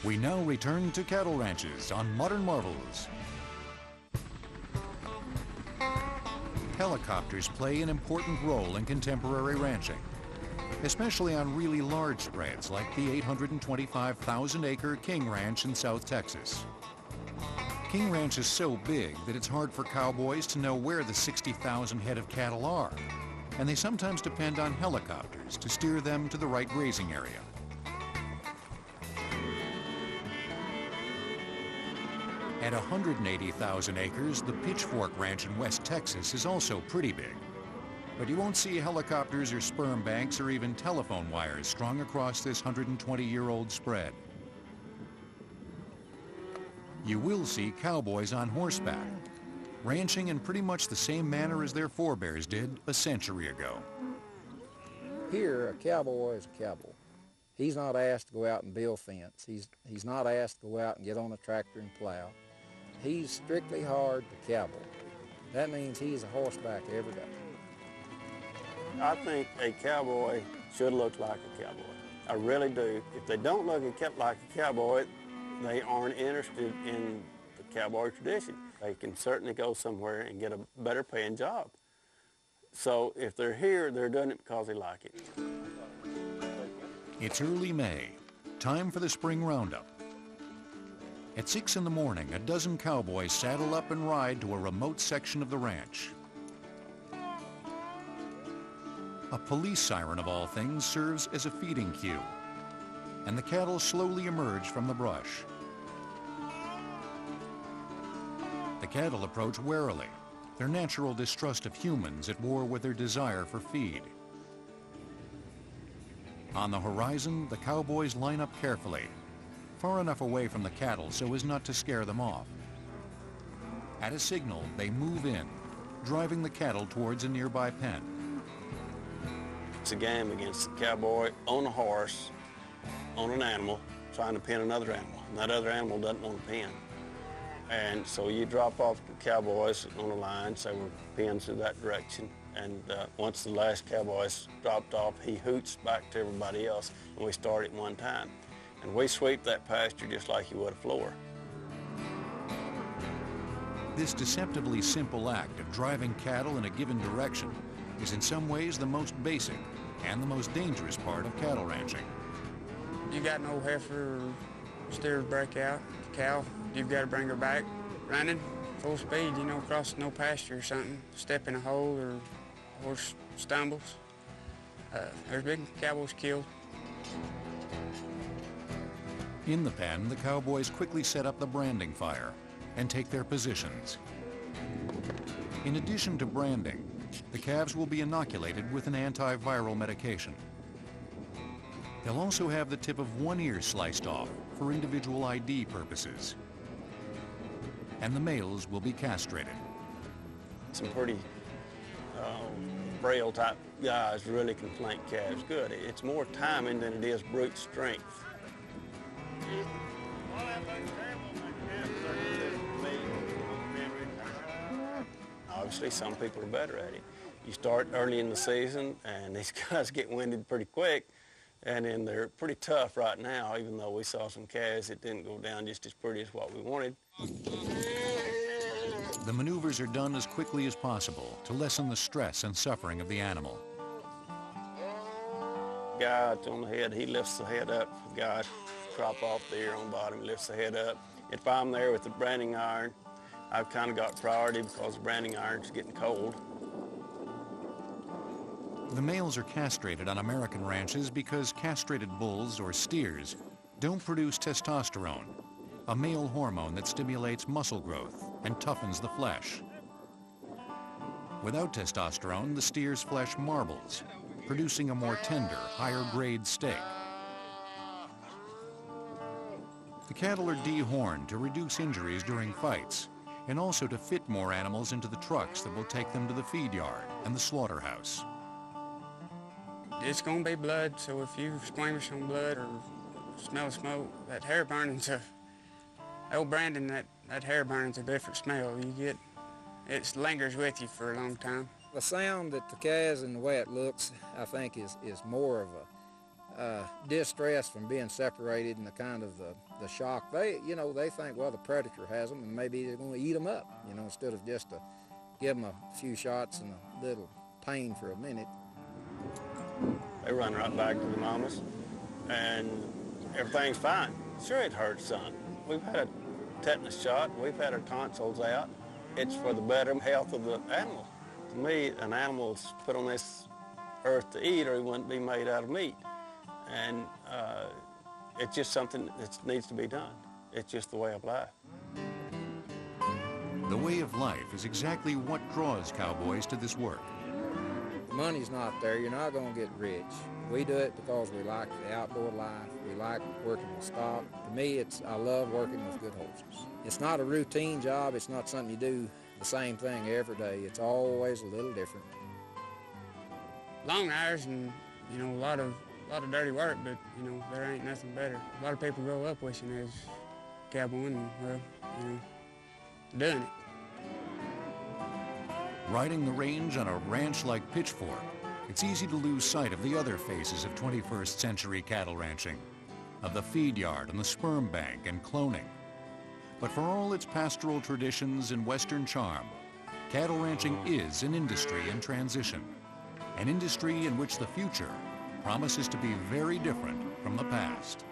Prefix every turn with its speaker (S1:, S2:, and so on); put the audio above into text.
S1: We now return to cattle ranches on Modern Marvels. Helicopters play an important role in contemporary ranching, especially on really large spreads like the 825,000-acre King Ranch in South Texas. King Ranch is so big that it's hard for cowboys to know where the 60,000 head of cattle are, and they sometimes depend on helicopters to steer them to the right grazing area. At 180,000 acres, the Pitchfork Ranch in West Texas is also pretty big. But you won't see helicopters or sperm banks or even telephone wires strung across this 120-year-old spread. You will see cowboys on horseback, ranching in pretty much the same manner as their forebears did a century ago.
S2: Here, a cowboy is a cowboy. He's not asked to go out and build fence. He's not asked to go out and get on a tractor and plow. He's strictly hard the cowboy. That means he's a horseback every day.
S3: I think a cowboy should look like a cowboy. I really do. If they don't look like a cowboy, they aren't interested in the cowboy tradition. They can certainly go somewhere and get a better paying job. So if they're here, they're doing it because they like it.
S1: It's early May, time for the spring roundup. At 6 in the morning, a dozen cowboys saddle up and ride to a remote section of the ranch. A police siren of all things serves as a feeding cue, and the cattle slowly emerge from the brush. The cattle approach warily, their natural distrust of humans at war with their desire for feed. On the horizon, the cowboys line up carefully, far enough away from the cattle so as not to scare them off. At a signal, they move in, driving the cattle towards a nearby pen.
S3: It's a game against the cowboy on a horse, on an animal, trying to pin another animal, and that other animal doesn't want to pin. And so you drop off the cowboys on a line, say we're pinned to that direction, and once the last cowboy's dropped off, he hoots back to everybody else, and we start at one time. And we sweep that pasture just like you would a floor.
S1: This deceptively simple act of driving cattle in a given direction is in some ways the most basic and the most dangerous part of cattle ranching.
S4: You got no heifer or steer break out, cow, you've got to bring her back running, full speed, you know, across no pasture or something, step in a hole or horse stumbles. There's big cowboys killed.
S1: In the pen, the cowboys quickly set up the branding fire and take their positions. In addition to branding, the calves will be inoculated with an antiviral medication. They'll also have the tip of one ear sliced off for individual ID purposes. And the males will be castrated.
S3: Some pretty frail type guys really can flank calves good. It's more timing than it is brute strength. Obviously, some people are better at it. You start early in the season, and these guys get winded pretty quick, and then they're pretty tough right now, even though we saw some calves that didn't go down just as pretty as what we wanted.
S1: The maneuvers are done as quickly as possible to lessen the stress and suffering of the animal.
S3: Guy on the head, he lifts the head up. The guy crop off the ear on the bottom, lifts the head up. If I'm there with the branding iron, I've kind of got priority because the branding iron's getting cold.
S1: The males are castrated on American ranches because castrated bulls or steers don't produce testosterone, a male hormone that stimulates muscle growth and toughens the flesh. Without testosterone, the steer's flesh marbles, producing a more tender, higher-grade steak. The cattle are dehorned to reduce injuries during fights and also to fit more animals into the trucks that will take them to the feed yard and the slaughterhouse.
S4: It's going to be blood, so if you're squeamish on blood or smell smoke, that hair burning's old Brandon, that hair burning's a different smell. It lingers with you for a long time.
S2: The sound that the calves and the way it looks, I think, is more of distress from being separated and the kind of the shock. They think, well, the predator has them and maybe they're going to eat them up, instead of just to give them a few shots and a little pain for a minute.
S3: They run right back to the mamas, and everything's fine. Sure, it hurts, son. We've had a tetanus shot. We've had our tonsils out. It's for the better health of the animal. To me, an animal's put on this earth to eat, or he wouldn't be made out of meat. And it's just something that needs to be done. It's just the way of life.
S1: The way of life is exactly what draws cowboys to this work.
S2: Money's not there. You're not going to get rich. We do it because we like the outdoor life. We like working with stock. To me, I love working with good horses. It's not a routine job. It's not something you do the same thing every day. It's always a little different.
S4: Long hours and, a lot of dirty work, but, there ain't nothing better. A lot of people grow up wishing they was cowboy and, well, doing it.
S1: Riding the range on a ranch like Pitchfork, it's easy to lose sight of the other phases of 21st century cattle ranching, of the feed yard and the sperm bank and cloning. But for all its pastoral traditions and Western charm, cattle ranching is an industry in transition, an industry in which the future promises to be very different from the past.